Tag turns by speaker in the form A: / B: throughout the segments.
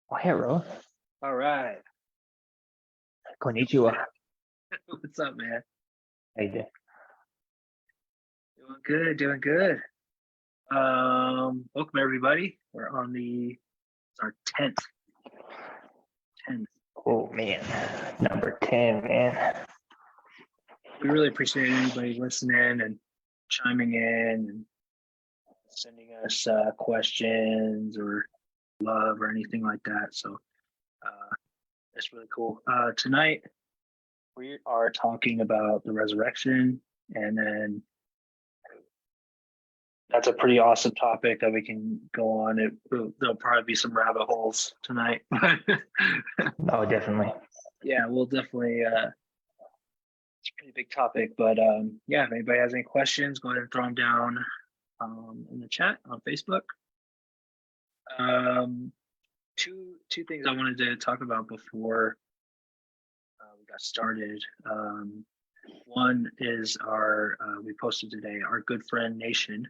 A: Oh, hello.
B: All right.
A: Konnichiwa.
B: What's up, man?
A: How you doing?
B: Doing good, doing good. Welcome everybody. We're on it's our 10th. 10th.
A: Oh, man. Number 10, man.
B: We really appreciate anybody listening and chiming in and sending us questions or love or anything like that. So that's really cool. Tonight we are talking about the resurrection, and then that's a pretty awesome topic that we can go on. There'll probably be some rabbit holes tonight.
A: Oh, definitely.
B: Yeah, we'll definitely. It's a pretty big topic, but yeah. If anybody has any questions, go ahead and throw them down in the chat on Facebook. Two things I wanted to talk about before we got started. One is we posted today, our good friend Nation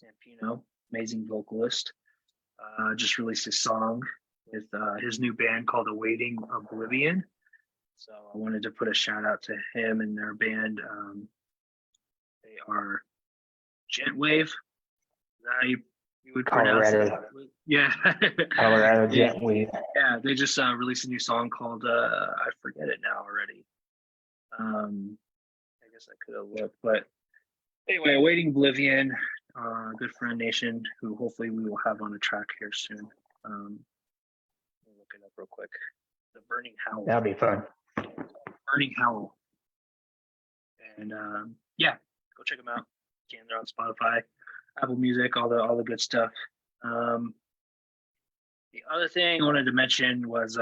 B: Zampino, amazing vocalist, just released a song with his new band called Awaiting Oblivion. So I wanted to put a shout out to him and their band. They are Gentwave. Is that how you would pronounce it? Yeah.
A: Colorado Gentwave.
B: Yeah, they just released a new song called I forget it now already. I guess I could have looked, but anyway, Awaiting Oblivion. Good friend Nation, who hopefully we will have on a track here soon. Let me look it up real quick. The Burning Howl.
A: That'll be fun.
B: Burning Howl. And yeah, go check them out. Again, they're on Spotify, Apple Music, all the good stuff. The other thing I wanted to mention was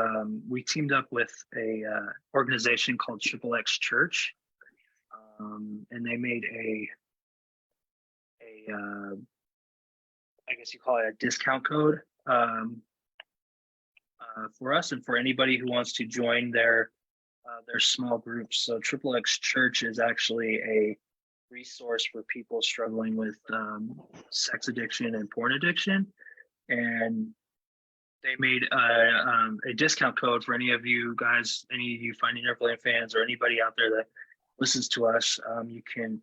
B: we teamed up with a organization called Triple X Church, and they made a I guess you call it a discount code for us and for anybody who wants to join their small groups. So Triple X Church is actually a resource for people struggling with sex addiction and porn addiction, and they made a discount code for any of you guys, any of you Finding Neverland fans, or anybody out there that listens to us. You can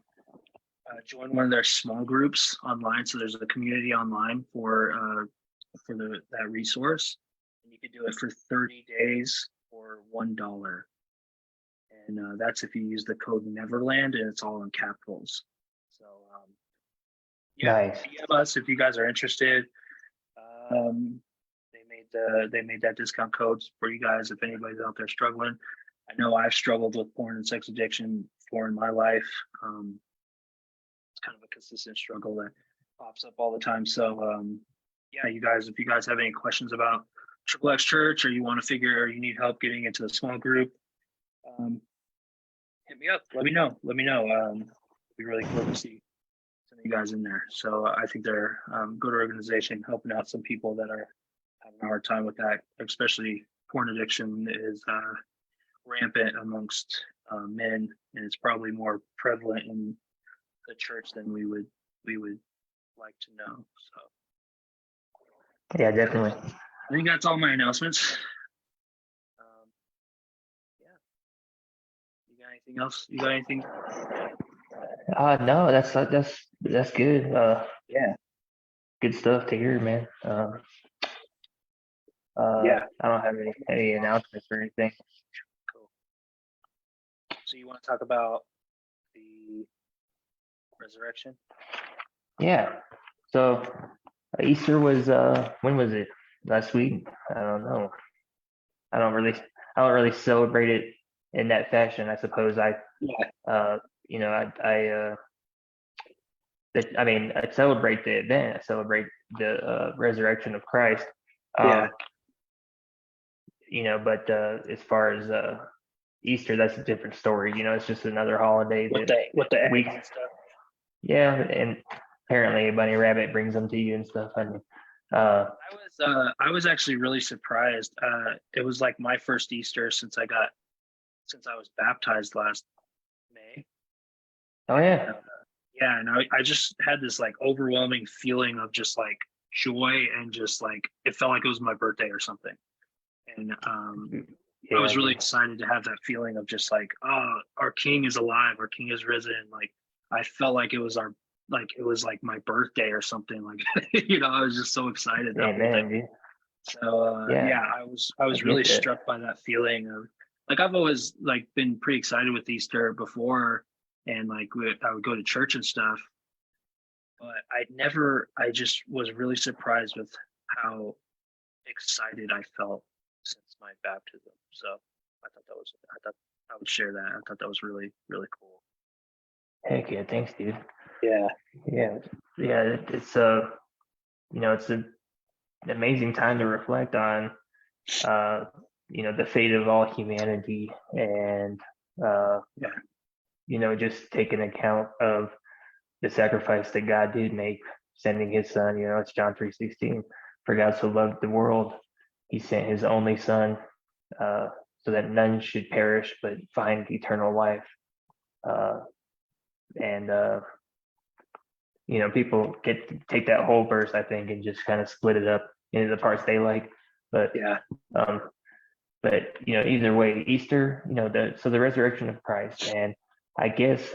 B: join one of their small groups online. So there's a community online for that resource, and you can do it for 30 days for $1. And that's if you use the code Neverland, and it's all in capitals. So yeah,
A: Nice.
B: DM us if you guys are interested. They made that discount code for you guys if anybody's out there struggling. I know I've struggled with porn and sex addiction before in my life. It's kind of a consistent struggle that pops up all the time. So yeah, you guys, if you guys have any questions about Triple X Church, or you want to figure, or you need help getting into the small group, hit me up. Let me know. It'd be really cool to see some of you guys in there. So I think they're a good organization, helping out some people that are having a hard time with that. Especially porn addiction is rampant amongst men, and it's probably more prevalent in the church than we would like to know. So
A: Yeah, definitely.
B: I think that's all my announcements. Yeah. You got anything else? You got anything?
A: No, that's good. Yeah, good stuff to hear, man.
B: Yeah.
A: I don't have any announcements or anything.
B: Cool. So you want to talk about the resurrection?
A: Yeah. So Easter was when was it? Last week? I don't know. I don't really celebrate it in that fashion. I suppose I celebrate the event. I celebrate the resurrection of Christ.
B: Yeah.
A: But as far as Easter, that's a different story. It's just another holiday
B: With the eggs and stuff.
A: Yeah, and apparently a bunny rabbit brings them to you and stuff.
B: I was actually really surprised. It was like my first Easter since I was baptized last May.
A: Oh yeah.
B: Yeah, and I just had this like overwhelming feeling of just like joy and just like it felt like it was my birthday or something. And I
A: Yeah,
B: was really
A: dude.
B: excited to have that feeling of just like, oh, our King is alive, our King is risen. Like I felt like it was like my birthday or something. Like I was just so excited that whole day.
A: Amen, dude.
B: So
A: Yeah,
B: yeah, I
A: I
B: was really
A: get that.
B: struck by that feeling of like I've always like been pretty excited with Easter before, and like I would go to church and stuff, but I just was really surprised with how excited I felt since my baptism. So I thought I would share that. I thought that was really, really cool.
A: Heck yeah, thanks, dude.
B: Yeah.
A: Yeah, yeah. It's it's an amazing time to reflect on, uh, the fate of all humanity, and
B: Yeah.
A: just take an account of the sacrifice that God did make, sending His Son. It's John 3:16. For God so loved the world, He sent His only Son, uh, so that none should perish but find eternal life. Uh, and people get to take that whole verse, I think, and just kind of split it up into the parts they like. But
B: Yeah.
A: um, either way, Easter, the resurrection of Christ, and I guess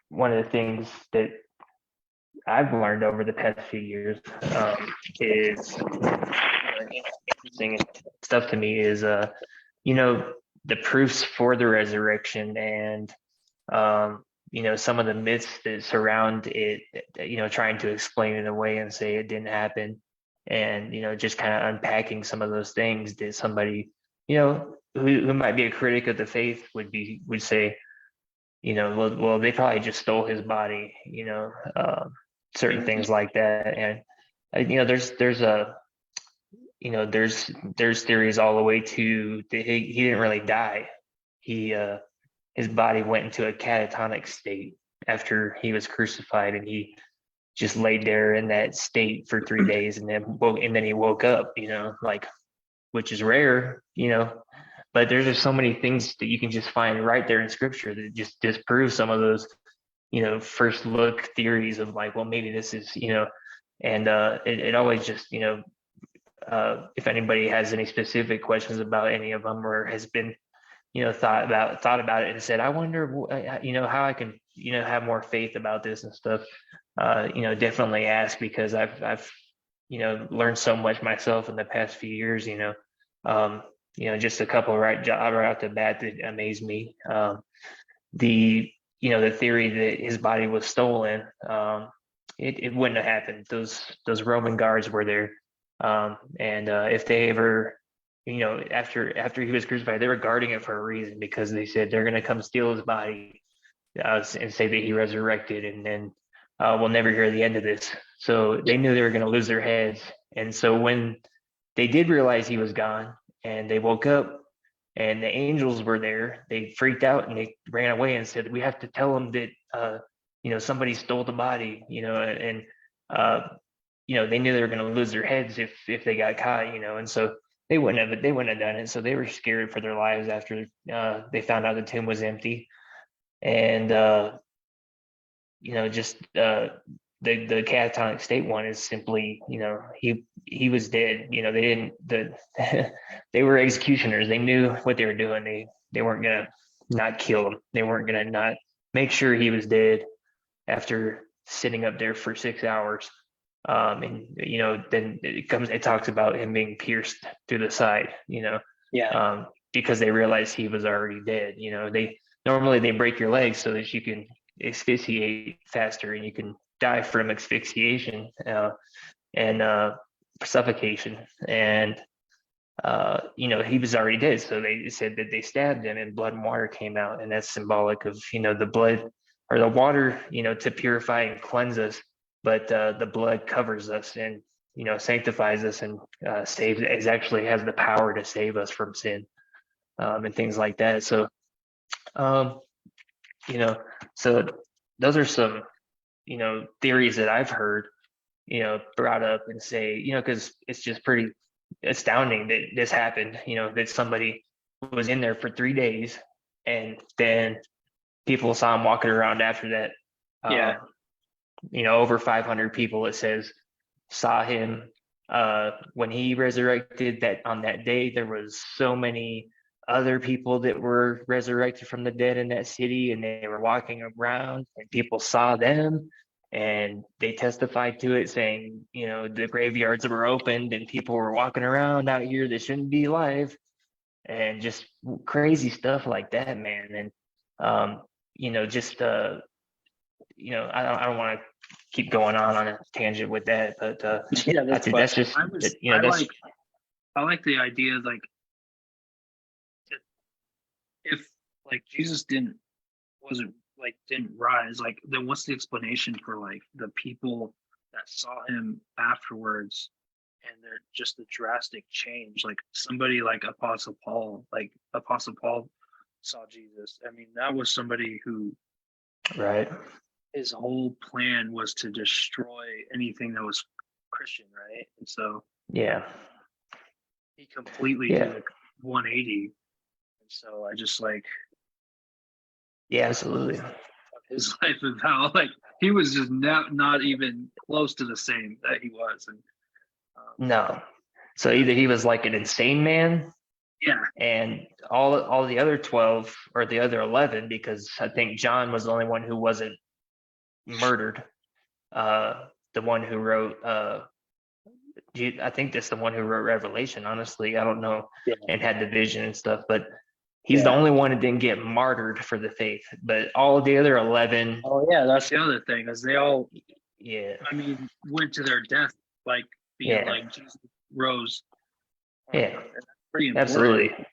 A: one of the things that I've learned over the past few years, is interesting stuff to me is the proofs for the resurrection, and some of the myths that surround it, trying to explain it away and say it didn't happen, and just kind of unpacking some of those things that somebody who might be a critic of the faith would say, well, they probably just stole his body, certain things like that. And there's theories all the way to he didn't really die. He his body went into a catatonic state after he was crucified, and he just laid there in that state for 3 days, and then he woke up, like, which is rare, but there's just so many things that you can just find right there in scripture that just disprove some of those, first look theories of like, well, maybe this is, and it always just, if anybody has any specific questions about any of them, or has been, thought about it and said, I wonder, how I can, have more faith about this and stuff, definitely ask, because I've learned so much myself in the past few years, just a couple right off the bat that amazed me. The theory that his body was stolen, it wouldn't have happened. Those Roman guards were there, and if they ever, after he was crucified, they were guarding it for a reason, because they said they're going to come steal his body, and say that he resurrected, and then we'll never hear the end of this. So they knew they were going to lose their heads, and so when they did realize he was gone, and they woke up and the angels were there, they freaked out and they ran away and said, we have to tell them that somebody stole the body, and they knew they were going to lose their heads if they got caught, and so they wouldn't have done it. So they were scared for their lives after they found out the tomb was empty. And just the catatonic state one is simply, he was dead. They were executioners. They knew what they were doing. They weren't gonna not kill him. They weren't gonna not make sure he was dead after sitting up there for 6 hours. And then it talks about him being pierced through the side,
B: Yeah.
A: because they realized he was already dead. They normally break your legs so that you can asphyxiate faster, and you can die from asphyxiation, and suffocation. And he was already dead, so they said that they stabbed him and blood and water came out, and that's symbolic of the blood or the water, to purify and cleanse us, but the blood covers us and sanctifies us and saves. It actually has the power to save us from sin, and things like that. So so those are some theories that I've heard brought up, and say, because it's just pretty astounding that this happened, that somebody was in there for 3 days, and then people saw him walking around after that.
B: Yeah.
A: over 500 people, it says, saw him when he resurrected. That on that day, there was so many other people that were resurrected from the dead in that city, and they were walking around and people saw them and they testified to it, saying, the graveyards were opened and people were walking around out here that shouldn't be alive, and just crazy stuff like that, man. And just I don't want to keep going on a tangent with that, but
B: Yeah, that's fine.
A: that's just that's
B: I like the idea, like, if like Jesus didn't rise, like, then what's the explanation for like the people that saw him afterwards, and they're just the drastic change? Like somebody like Apostle Paul saw Jesus. I mean, that was somebody who,
A: right,
B: his whole plan was to destroy anything that was Christian, right? And so
A: yeah,
B: he completely did a 180. And so I just like,
A: yeah, absolutely,
B: his life of how like he was just not even close to the same that he was. And
A: no. So either he was like an insane man,
B: yeah,
A: and all the other 12 or the other 11, because I think John was the only one who wasn't murdered. The one who wrote I think that's the one who wrote Revelation, honestly. I don't know, and had the vision and stuff, but he's the only one that didn't get martyred for the faith. But all of the other 11.
B: Oh yeah, that's the other thing, is they all,
A: I
B: mean, went to their death like being like Jesus rose.
A: Yeah,
B: pretty important.
A: Absolutely.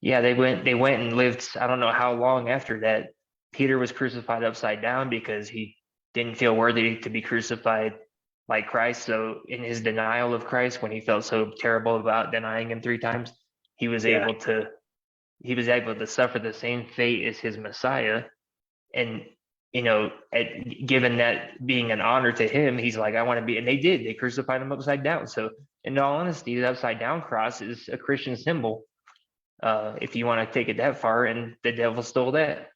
A: Yeah, they went and lived, I don't know how long after that. Peter was crucified upside down because he didn't feel worthy to be crucified like Christ. So in his denial of Christ, when he felt so terrible about denying him 3 times, he was able to suffer the same fate as his Messiah. And given that being an honor to him, he's like, I want to be, and they crucified him upside down. So in all honesty, the upside down cross is a Christian symbol, if you want to take it that far, and the devil stole that.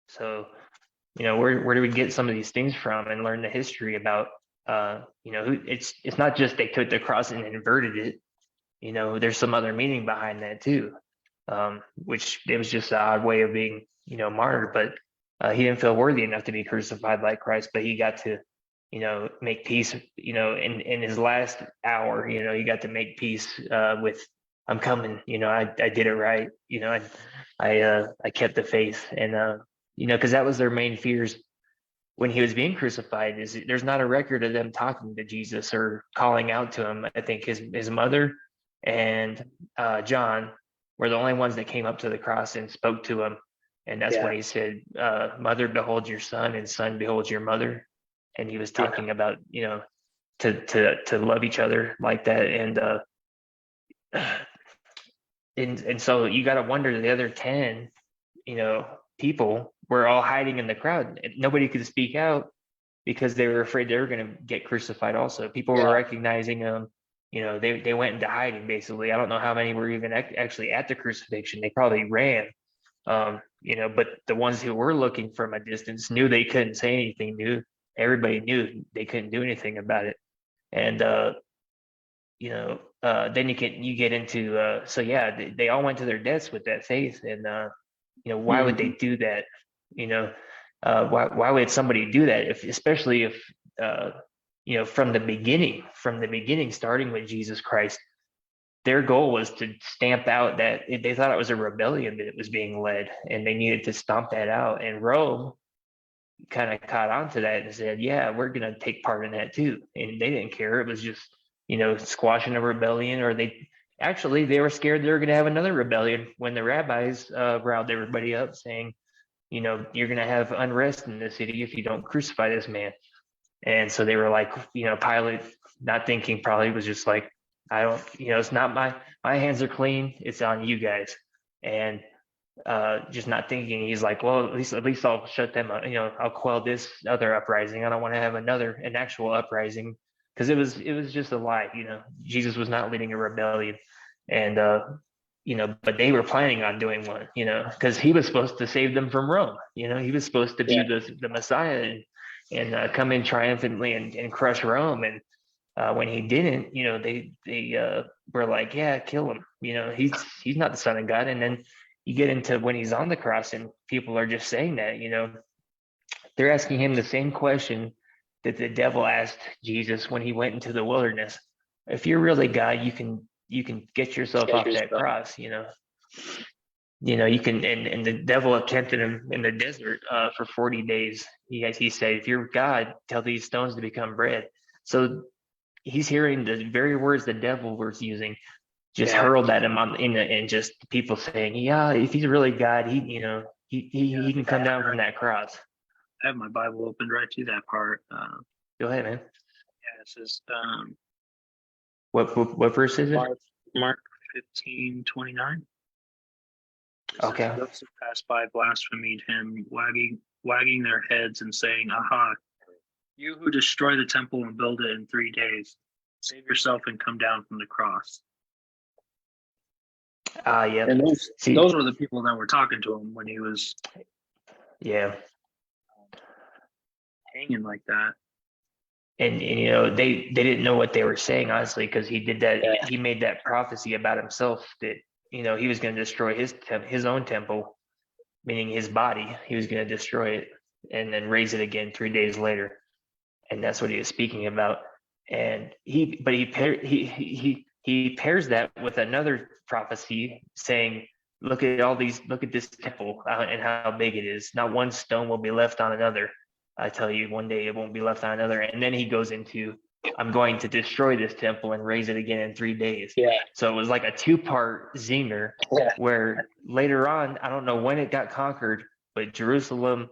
A: So where do we get some of these things from, and learn the history about it's not just they took the cross and inverted it. There's some other meaning behind that too, which it was just an odd way of being martyred. But he didn't feel worthy enough to be crucified like Christ, but he got to make peace in his last hour. He got to make peace with, I'm coming, I did it right, I kept the faith. And because that was their main fears when he was being crucified, is there's not a record of them talking to Jesus or calling out to him. I think his mother and John were the only ones that came up to the cross and spoke to him. And that's when he said, mother, behold your son, and son, behold your mother. And he was talking about, to love each other like that. And so you got to wonder, the other 10, people were all hiding in the crowd. Nobody could speak out because they were afraid they were going to get crucified also. People were recognizing them. They went into hiding, basically. I don't know how many were even actually at the crucifixion. They probably ran. But the ones who were looking from a distance knew they couldn't say anything. Everybody knew they couldn't do anything about it. And then you get into they all went to their deaths with that faith. And why would they do that? Why would somebody do that, especially if from the beginning, starting with Jesus Christ, their goal was to stamp out that they thought it was a rebellion that it was being led, and they needed to stomp that out. And Rome kind of caught on to that and said, yeah, we're going to take part in that too. And they didn't care. It was just, squashing a rebellion, or they were scared they were going to have another rebellion when the rabbis riled everybody up, saying, you're going to have unrest in the city if you don't crucify this man. And so they were like, Pilate, not thinking, probably was just like, I don't, it's not my hands are clean. It's on you guys. And just not thinking, he's like, well, at least I'll shut them up. I'll quell this other uprising. I don't want to have an actual uprising, because it was just a lie. Jesus was not leading a rebellion. And, but they were planning on doing one, because he was supposed to save them from Rome. He was supposed to be the Messiah. and come in triumphantly and crush Rome. And when he didn't, they were like, yeah, kill him. He's not the son of God. And then you get into when he's on the cross, and people are just saying that, they're asking him the same question that the devil asked Jesus when he went into the wilderness. If you're really God, you can get yourself off that cross. You can, and the devil tempted him in the desert for 40 days. He said, if you're God, tell these stones to become bread. So he's hearing the very words the devil was using, just hurled at him and just people saying, yeah, if he's really God, he can come down from that cross.
B: I have my Bible opened right to that part.
A: Go ahead, man.
B: Yeah, it says
A: what verse is it?
B: Mark 15:29.
A: Okay.
B: Those who passed by blasphemed him, wagging their heads and saying, "Aha! You who destroy the temple and build it in 3 days, save yourself and come down from the cross."
A: Yeah.
B: And those were the people that were talking to him when he was hanging like that.
A: And they didn't know what they were saying, honestly, because he did that. Yeah. He made that prophecy about himself that he was going to destroy his own temple, meaning his body. He was going to destroy it and then raise it again 3 days later, and that's what he was speaking about. And he pairs that with another prophecy saying, look at this temple and how big it is. Not one stone will be left on another. I tell you, one day it won't be left on another. And then he goes into, I'm going to destroy this temple and raise it again in 3 days. Yeah. So it was like a 2-part zinger, where later on, I don't know when it got conquered, but Jerusalem,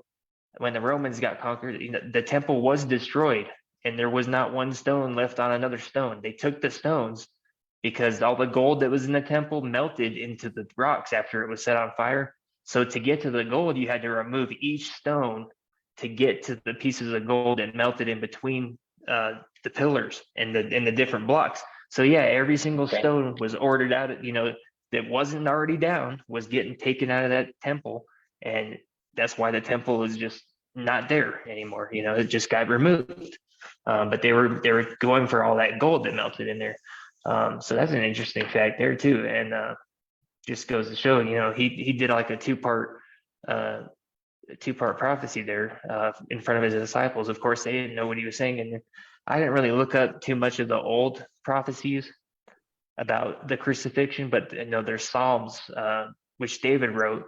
A: when the Romans got conquered, the temple was destroyed and there was not one stone left on another stone. They took the stones because all the gold that was in the temple melted into the rocks after it was set on fire. So to get to the gold, you had to remove each stone to get to the pieces of gold that melted in between the pillars and the different blocks. So yeah, every single stone was ordered out, that wasn't already down, was getting taken out of that temple. And that's why the temple is just not there anymore. It just got removed. But they were going for all that gold that melted in there. So that's an interesting fact there too. And just goes to show, he did like a two-part prophecy there in front of his disciples. Of course, they didn't know what he was saying. And I didn't really look up too much of the old prophecies about the crucifixion, but there's Psalms, which David wrote,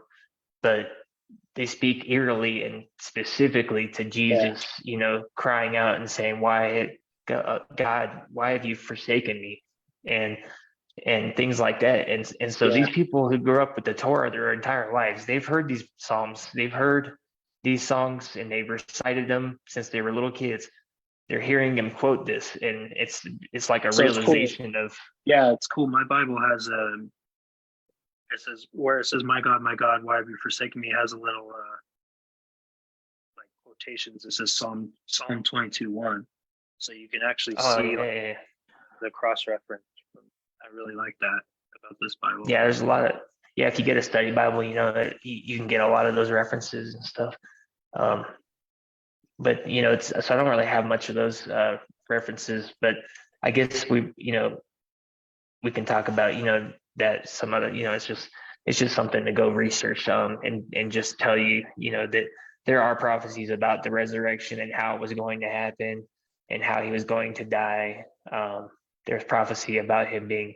A: but they speak eerily and specifically to Jesus, crying out and saying, why, God, why have you forsaken me? And things like that. And so these people who grew up with the Torah their entire lives, they've heard these Psalms, they've heard these songs, and they've recited them since they were little kids. They're hearing him quote this, and it's like a realization of.
B: Yeah, it's cool. My Bible has it says, my God, why have you forsaken me? It has a little like quotations. It says Psalm 22:1. So you can actually see the cross reference. I really like that about this Bible.
A: Yeah, there's a lot of, if you get a study Bible, you can get a lot of those references and stuff. But so I don't really have much of those references, but I guess we can talk about, that some other, it's just something to go research and just tell you, that there are prophecies about the resurrection and how it was going to happen and how he was going to die. There's prophecy about him being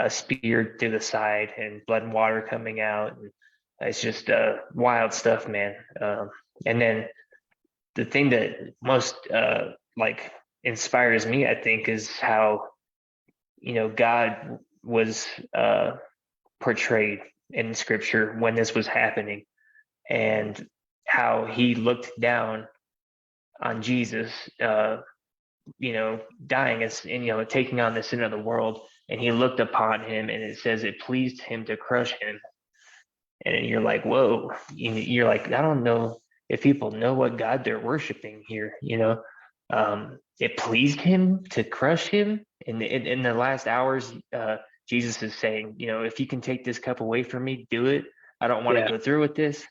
A: speared through the side and blood and water coming out. And it's just wild stuff, man. And then the thing that most inspires me, I think, is how God was portrayed in Scripture when this was happening, and how he looked down on Jesus, dying and taking on the sin of the world, and he looked upon him, and it says it pleased him to crush him. And you're like, whoa, you're like, I don't know if people know what God they're worshiping here. It pleased him to crush him. In the last hours, Jesus is saying, if you can take this cup away from me, do it. I don't want to go through with this.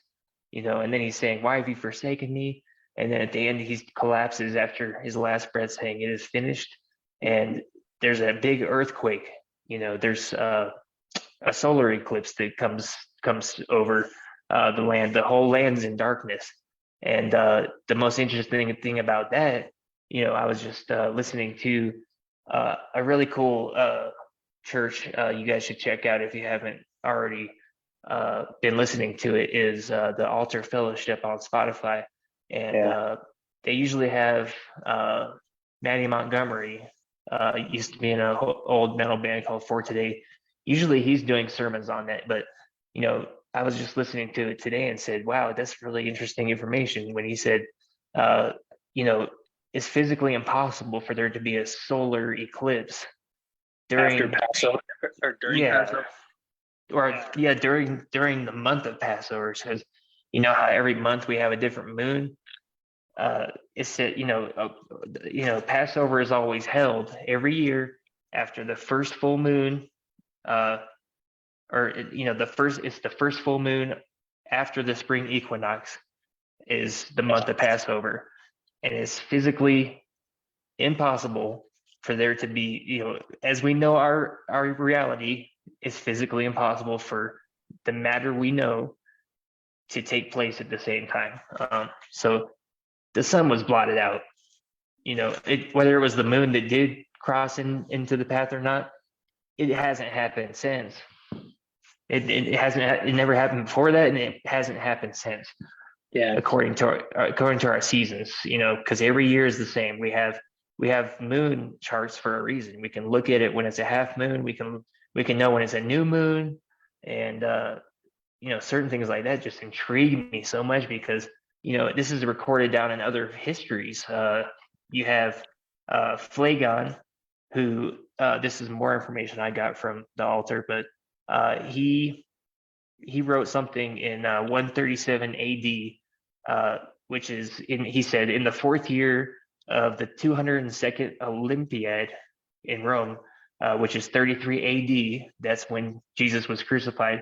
A: And then he's saying, why have you forsaken me? And then at the end, he collapses after his last breath, saying, "It is finished." And there's a big earthquake. There's a solar eclipse that comes over the land. The whole land's in darkness. And the most interesting thing about that, I was just listening to a really cool church you guys should check out if you haven't already been listening to it, is the Altar Fellowship on Spotify. And they usually have Matty Montgomery, used to be in an old metal band called For Today. Usually he's doing sermons on that, but I was just listening to it today and said, wow, that's really interesting information when he said, it's physically impossible for there to be a solar eclipse
B: after Passover or during Passover.
A: During the month of Passover, because how every month we have a different moon. It said, Passover is always held every year after the first full moon, it's the first full moon after the spring equinox is the month of Passover, and it's physically impossible for there to be, as we know our reality, it's physically impossible for the matter we know to take place at the same time. So the sun was blotted out. Whether it was the moon that did cross into the path or not, it hasn't happened since. It never happened before that, and it hasn't happened since.
B: Yeah.
A: According to our seasons, because every year is the same. We have moon charts for a reason. We can look at it when it's a half moon. We can know when it's a new moon, and certain things like that just intrigue me so much because this is recorded down in other histories. You have Phlegon, who this is more information I got from the altar, but he wrote something in 137 AD, which is he said in the fourth year of the 202nd Olympiad in Rome, which is 33 AD. That's when Jesus was crucified.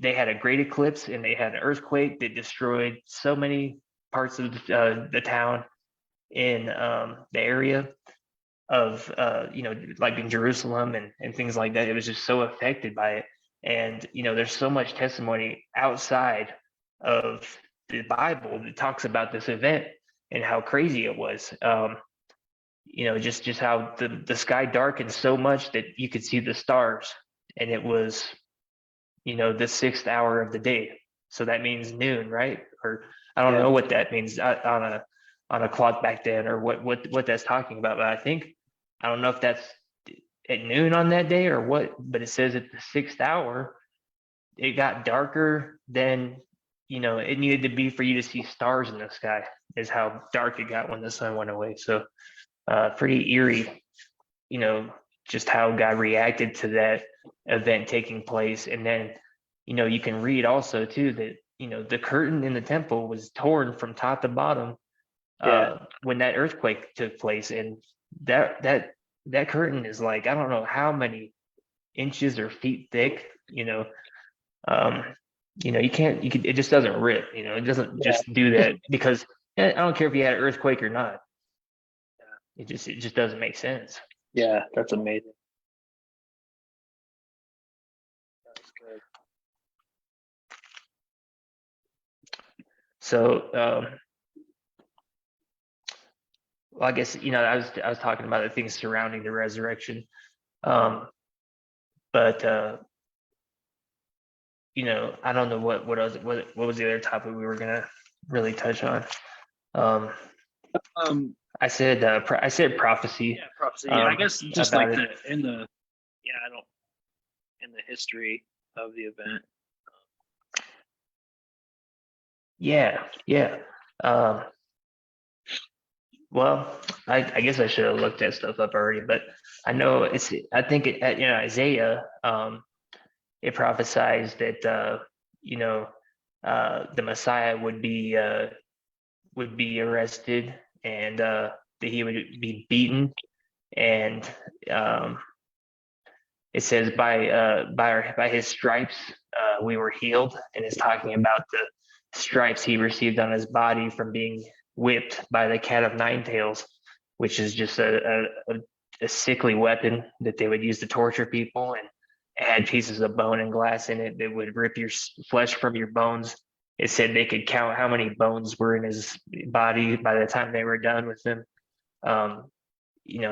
A: They had a great eclipse and they had an earthquake that destroyed so many parts of the town in the area of like in Jerusalem and things like that. It was just so affected by it. And there's so much testimony outside of the Bible that talks about this event and how crazy it was. Just how the sky darkened so much that you could see the stars, and it was the 6th hour of the day, so that means noon, right? Or I don't know what that means on a clock back then, or what that's talking about, but I don't know if that's at noon on that day or what, but it says at the 6th hour it got darker than it needed to be for you to see stars in the sky, is how dark it got when the sun went away. So pretty eerie, just how God reacted to that event taking place. And then you can read also too that the curtain in the temple was torn from top to bottom when that earthquake took place. And that curtain is like, I don't know how many inches or feet thick. It just doesn't rip. It doesn't just do that, because I don't care if you had an earthquake or not. It just doesn't make sense.
B: Yeah, that's amazing. That's good.
A: So, well, I guess I was talking about the things surrounding the resurrection, but I don't know what was the other topic we were gonna really touch on. I said prophecy.
B: Yeah, prophecy. I guess just like in the history of the event. Yeah. Well, I guess I should have looked that stuff up already, but I know Isaiah, it prophesies that the Messiah would be arrested, and that he would be beaten, and it says by his stripes we were healed, and it's talking about
A: stripes he received on his body from being whipped by the cat of nine tails, which is just a sickly weapon that they would use to torture people, and it had pieces of bone and glass in it that would rip your flesh from your bones. It said they could count how many bones were in his body by the time they were done with him.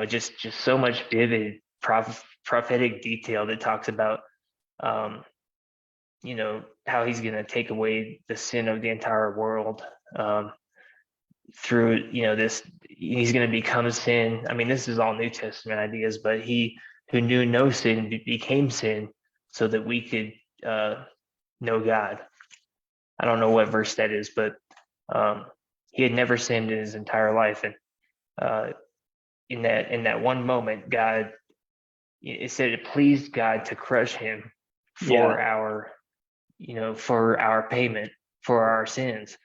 A: Just so much vivid prophetic detail that talks about how he's going to take away the sin of the entire world through this. He's going to become sin. I mean, this is all New Testament ideas, but he who knew no sin became sin so that we could know God. I don't know what verse that is, but he had never sinned in his entire life, and in that one moment, God, it said it pleased God to crush him for our payment for our sins.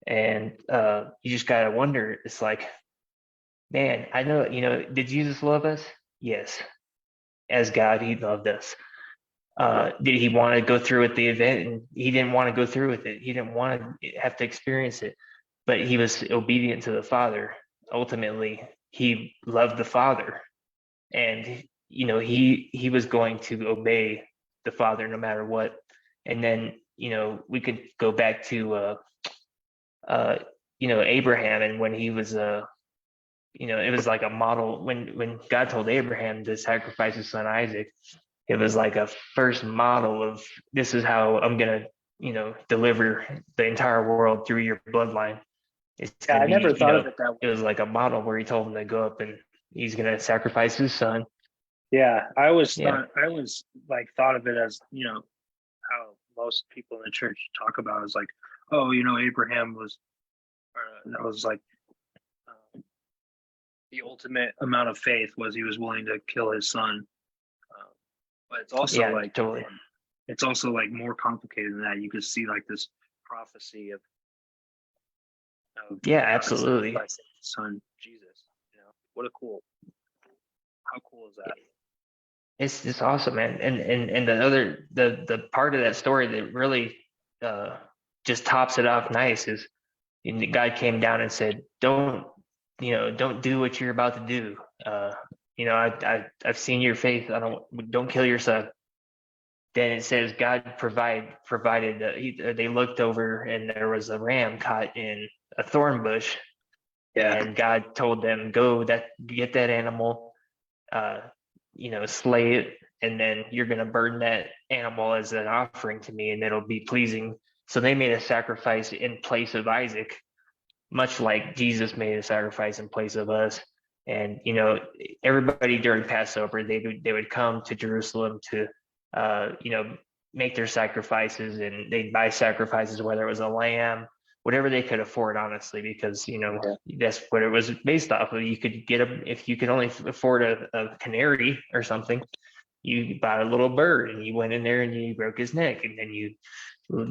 A: And you just gotta wonder, it's like, man, I know, did Jesus love us? Yes. As God, he loved us. Did he want to go through with the event? And he didn't want to go through with it. He didn't want to have to experience it, but he was obedient to the Father. Ultimately, he loved the Father, and he was going to obey the Father no matter what. And then we could go back to Abraham, and when he was it was like a model when God told Abraham to sacrifice his son Isaac. It was like a first model of, this is how I'm gonna deliver the entire world through your bloodline.
B: I never thought of it that way.
A: It was like a model where he told him to go up and he's gonna sacrifice his son.
B: Yeah, I always thought of it as how most people in the church talk about it, is like, oh, Abraham was that was like the ultimate amount of faith was he was willing to kill his son. But it's also
A: totally.
B: It's also like more complicated than that. You could see like this prophecy of
A: absolutely,
B: son Jesus. How cool is that?
A: It's awesome, man. And the part of that story that really just tops it off nice is God came down and said, don't do what you're about to do. I've seen your faith. Don't kill your son. Then it says God provided. They looked over and there was a ram caught in a thorn bush.
B: Yeah.
A: And God told them, get that animal, slay it, and then you're going to burn that animal as an offering to me, and it'll be pleasing. So they made a sacrifice in place of Isaac, much like Jesus made a sacrifice in place of us. And everybody during Passover, they would come to Jerusalem to make their sacrifices, and they'd buy sacrifices, whether it was a lamb, whatever they could afford, honestly, because that's what it was based off of. You could get if you could only afford a canary or something, you bought a little bird and you went in there and you broke his neck, and then you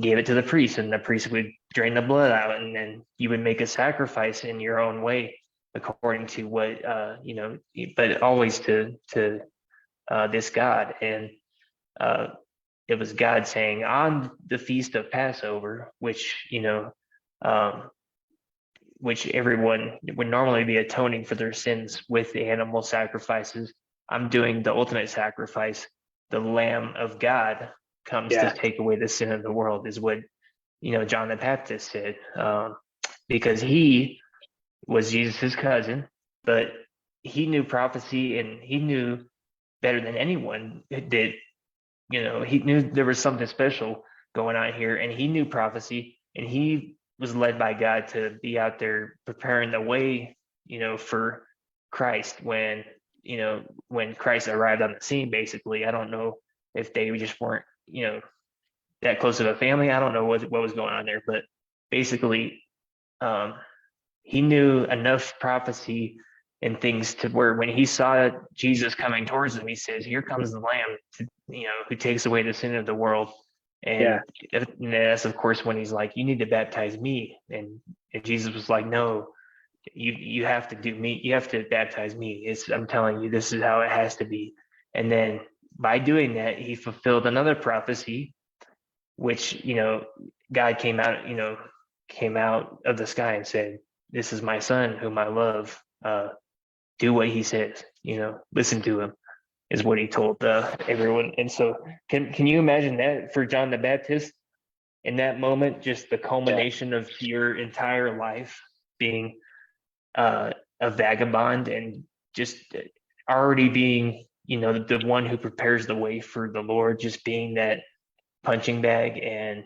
A: gave it to the priest, and the priest would drain the blood out, and then you would make a sacrifice in your own way according to what but always to this God. And it was God saying, on the feast of Passover, which which everyone would normally be atoning for their sins with the animal sacrifices, I'm doing the ultimate sacrifice. The Lamb of God comes to take away the sin of the world, is what John the Baptist said, because he was Jesus's cousin, but he knew prophecy, and he knew better than anyone that he knew there was something special going on here, and he knew prophecy, and he was led by God to be out there preparing the way for Christ when Christ arrived on the scene. Basically, I don't know if they just weren't that close of a family. I don't know what was going on there, but basically he knew enough prophecy and things to where when he saw Jesus coming towards him, he says, here comes the Lamb who takes away the sin of the world. And that's of course when he's like, you need to baptize me, and Jesus was like, no, you have to do me, you have to baptize me. I'm telling you, this is how it has to be. And then by doing that, he fulfilled another prophecy, which God came out of the sky and said, "This is my son whom I love. Do what he says. Listen to him," is what he told everyone. And so, can you imagine that for John the Baptist in that moment, just the culmination of your entire life being a vagabond and just already being, the one who prepares the way for the Lord, just being that punching bag, and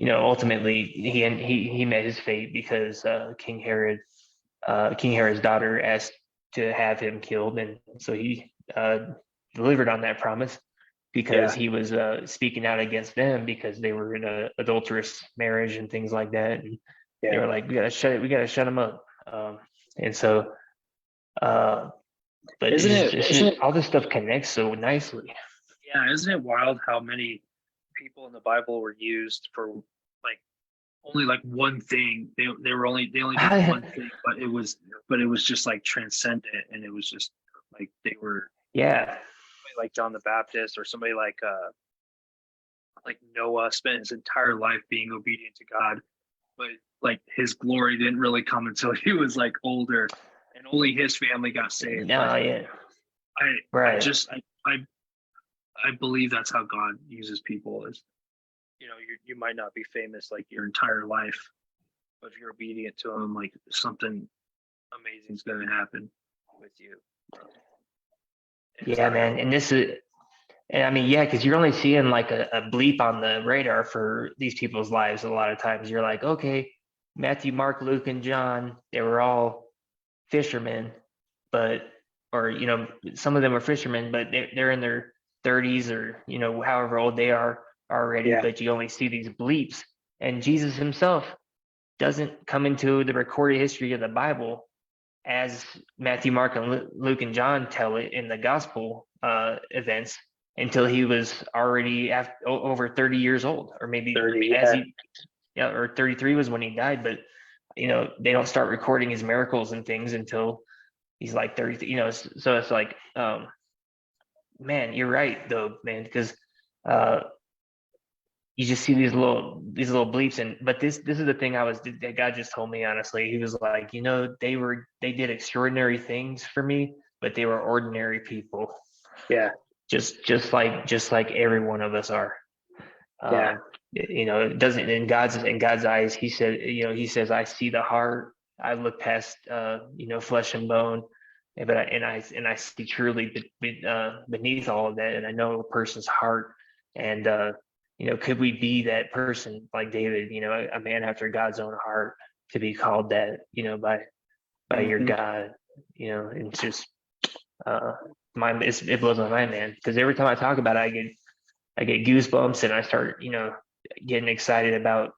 A: ultimately he met his fate because King Herod's daughter asked to have him killed, and so he delivered on that promise because he was speaking out against them because they were in a adulterous marriage and things like that, and they were like, we gotta shut him up, and so but all this stuff connects so nicely.
B: Yeah, isn't it wild how many people in the Bible were used for only one thing? They only did one thing, but it was just transcendent, and it was just they were like John the Baptist, or somebody like Noah spent his entire life being obedient to God, but his glory didn't really come until he was older, and only his family got saved. I believe that's how God uses people. Is you might not be famous your entire life, but if you're obedient to him, something amazing is going to happen with you.
A: Man, and this is, and I mean, because you're only seeing a bleep on the radar for these people's lives. A lot of times you're like, okay, Matthew, Mark, Luke, and John, they were all fishermen, or some of them were fishermen, but they're in their 30s, or however old they are already, but you only see these bleeps. And Jesus himself doesn't come into the recorded history of the Bible as Matthew, Mark, and Luke and John tell it in the gospel events until he was already over 30 years old, or maybe 30, or 33 was when he died. But they don't start recording his miracles and things until he's 30. So it's man, you're right though, man, because you just see these little bleeps. But this is the thing that God just told me, honestly. He was like, they did extraordinary things for me, but they were ordinary people. Just like every one of us are. It doesn't, in God's eyes, he says, I see the heart. I look past flesh and bone, but I see truly beneath all of that, and I know a person's heart. And could we be that person like David, a man after God's own heart, to be called that, by your God, and it's just it blows my mind, man, because every time I talk about it, I get goosebumps, and I start, getting excited about,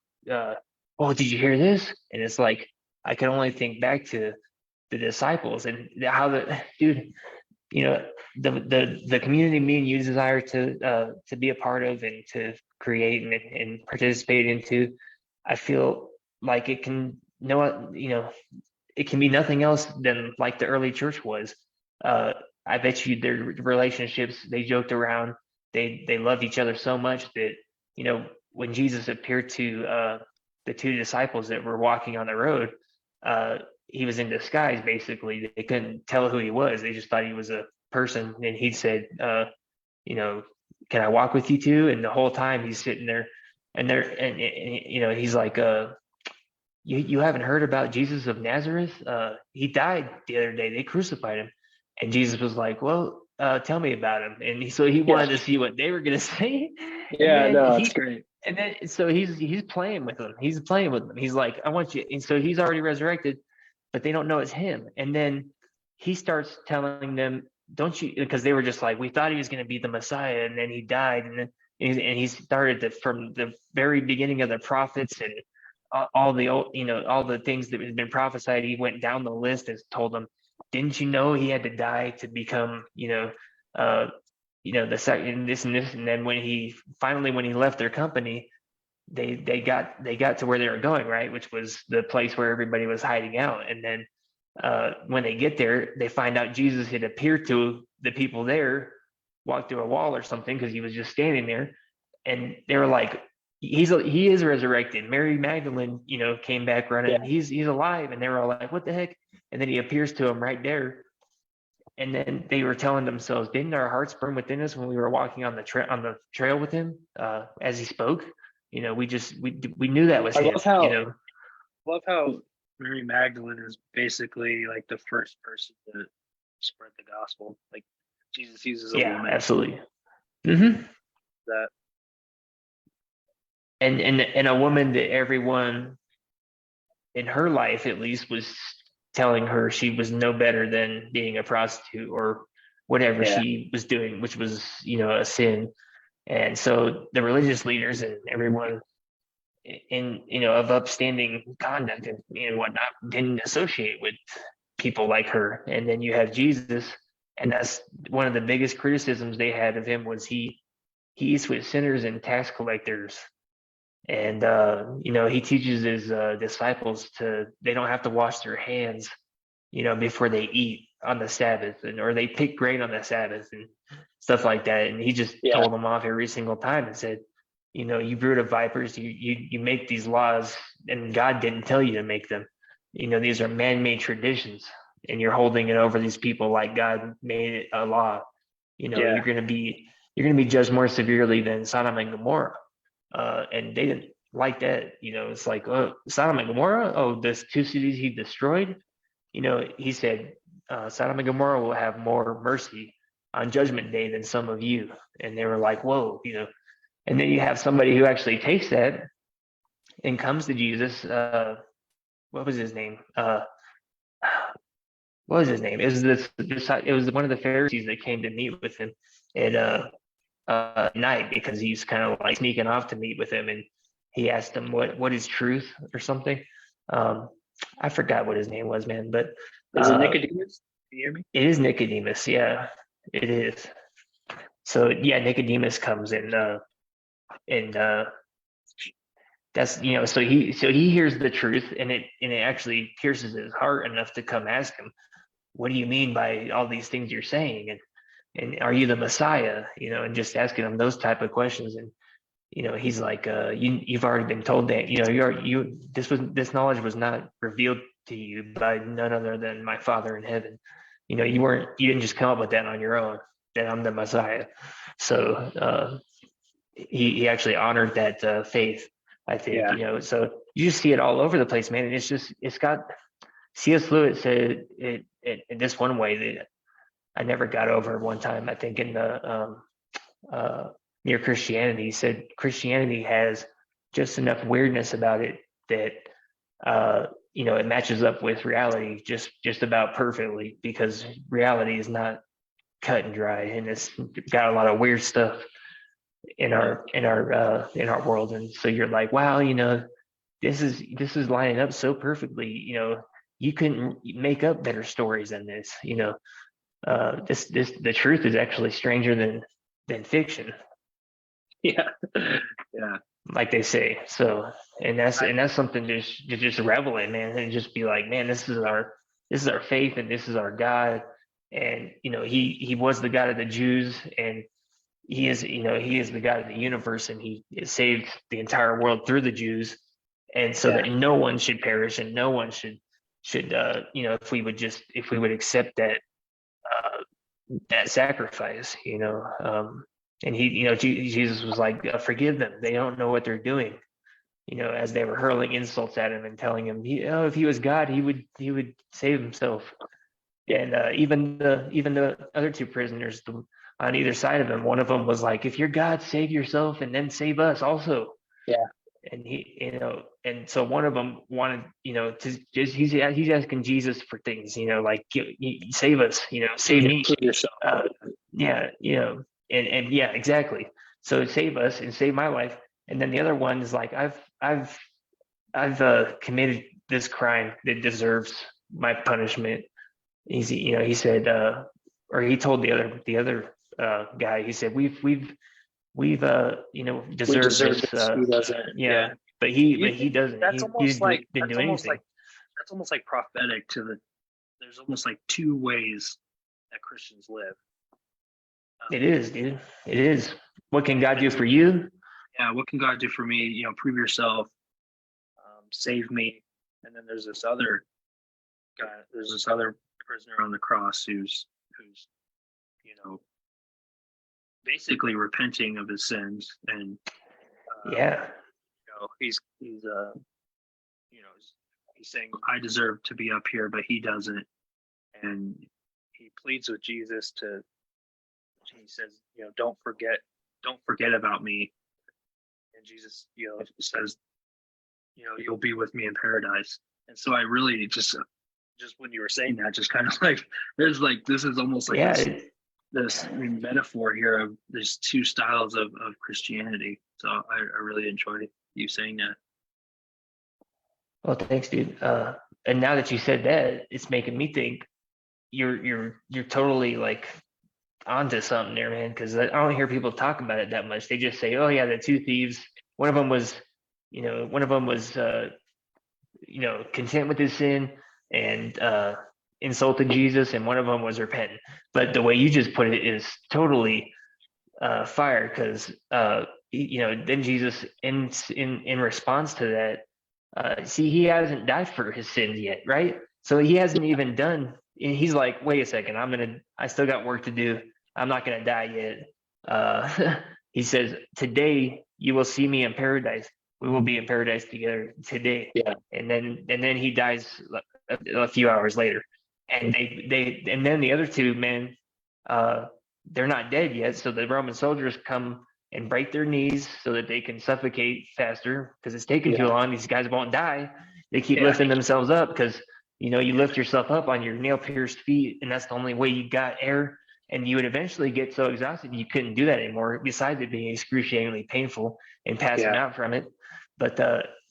A: oh, did you hear this? And it's like, I can only think back to the disciples and how the community me and you desire to be a part of and to create and participate into. I feel like it can it can be nothing else than like the early church was. I bet you their relationships, they joked around, they loved each other so much that when Jesus appeared to the two disciples that were walking on the road, he was in disguise. Basically, they couldn't tell who he was. They just thought he was a person, and he said, can I walk with you too? And the whole time he's sitting there, and he's like, you haven't heard about Jesus of Nazareth? He died the other day. They crucified him. And Jesus was like, well, tell me about him. And so he wanted to see what they were going to say.
B: That's great.
A: And then so he's playing with them. He's playing with them. He's like, I want you. And so he's already resurrected, but they don't know it's him. And then he starts telling them, don't you? Because they were just like, we thought he was going to be the Messiah, and then he died. And he started from the very beginning of the prophets and all the things that had been prophesied. He went down the list and told them, didn't you know he had to die to become, the second, this and this. And then when he left their company, they got to where they were going, right, which was the place where everybody was hiding out. And then when they get there, they find out Jesus had appeared to the people there, walked through a wall or something, because he was just standing there. And they were like, he is resurrected. Mary Magdalene, came back running.
B: Yeah.
A: He's alive, and they were all like, "What the heck?" And then he appears to them right there. And then they were telling themselves, "Didn't our hearts burn within us when we were walking on the trail with him as he spoke?" We knew that was
B: I
A: him.
B: love how Mary Magdalene is basically like the first person to spread the gospel. Like Jesus uses a
A: Yeah,
B: woman
A: absolutely. Mm-hmm.
B: that.
A: And a woman that everyone in her life at least was telling her she was no better than being a prostitute or whatever
B: Yeah.
A: she was doing, which was a sin. And so the religious leaders and everyone of upstanding conduct and whatnot didn't associate with people like her. And then you have Jesus, and that's one of the biggest criticisms they had of him was he eats with sinners and tax collectors. And he teaches his disciples they don't have to wash their hands before they eat on the Sabbath, or they pick grain on the Sabbath and stuff like that. And he just told them off every single time and said, you brood of vipers, you make these laws and God didn't tell you to make them. These are man-made traditions, and you're holding it over these people like God made it a law. You're gonna be judged more severely than Sodom and Gomorrah. And they didn't like that. It's like, oh, Sodom and Gomorrah, oh, there's two cities he destroyed. He said Sodom and Gomorrah will have more mercy on Judgment Day than some of you. And they were like, whoa, And then you have somebody who actually takes that and comes to Jesus. What was his name? What was his name? It was it was one of the Pharisees that came to meet with him at night, because he's kind of like sneaking off to meet with him, and he asked him what is truth or something. I forgot what his name was, man, but
B: is it Nicodemus? Can you hear me?
A: It is Nicodemus. Yeah, it is. So yeah, Nicodemus comes in, and that's so he hears the truth, and it actually pierces his heart enough to come ask him, "What do you mean by all these things you're saying? And are you the Messiah?" And just asking him those type of questions. And he's like, you've already been told that, this knowledge was not revealed to you by none other than my Father in heaven. You didn't just come up with that on your own, that I'm the Messiah. So he actually honored that faith, I think. So you just see it all over the place, man. And it's got, C.S. Lewis said it in this one way that I never got over one time, I think, in the Mere Christianity. He said Christianity has just enough weirdness about it that it matches up with reality just about perfectly, because reality is not cut and dry, and it's got a lot of weird stuff in our world. And so you're like, wow, this is lining up so perfectly. You couldn't make up better stories than this. The truth is actually stranger than fiction.
B: Yeah.
A: Like they say. So, and that's something to just revel in, man, and just be like, man, this is our faith, and this is our God. And he was the God of the Jews, and he is the God of the universe, and he saved the entire world through the Jews. And so that no one should perish, and no one should if we would accept that sacrifice, and Jesus was like, forgive them, they don't know what they're doing, as they were hurling insults at him and telling him, if he was God, he would save himself. And even the other two prisoners on either side of him, one of them was like, if you're God, save yourself and then save us also.
B: Yeah.
A: And he, and so one of them wanted, to just, he's asking Jesus for things, like, save us, save me.
B: Yourself.
A: Yeah, and yeah, exactly. So save us and save my life. And then the other one is like, I've committed this crime that deserves my punishment. He said, or he told the other guy, he said, we've deserved this.
B: He doesn't.
A: Yeah. But he doesn't.
B: That's almost like
A: anything.
B: That's almost like prophetic to there's almost like two ways that Christians live.
A: It is, dude. It is. What can God do for you?
B: yeah, what can God do for me? You know, prove yourself, save me. And then there's this other guy, there's this other prisoner on the cross who's you know basically repenting of his sins, and
A: Yeah.
B: he's you know he's saying, I deserve to be up here, but he doesn't, and he pleads with Jesus to. He says, don't forget about me, and Jesus, says, you'll be with me in paradise. And so I really just when you were saying that, just kind of like, this is almost like
A: Yeah.
B: this metaphor here of there's two styles of Christianity. So I really enjoyed you saying that.
A: Well, thanks, dude. And now that you said that, it's making me think you're totally like onto something there, man. Because I don't hear people talk about it that much. They just say, "Oh yeah, the two thieves. One of them was, content with his sin and insulted Jesus, and one of them was repentant." But the way you just put it is totally fire, because then Jesus in response to that, see, he hasn't died for his sins yet, right? So he hasn't even done. He's like, wait a second, I still got work to do. I'm not gonna die yet. He says, today you will see me in paradise. We will be in paradise together today.
B: Yeah.
A: And then he dies a few hours later. And and then the other two men, they're not dead yet. So the Roman soldiers come and break their knees so that they can suffocate faster, because it's taking too long. These guys won't die. They keep lifting themselves up because, you lift yourself up on your nail pierced feet, and that's the only way you got air. And you would eventually get so exhausted you couldn't do that anymore, besides it being excruciatingly painful and passing out from it. But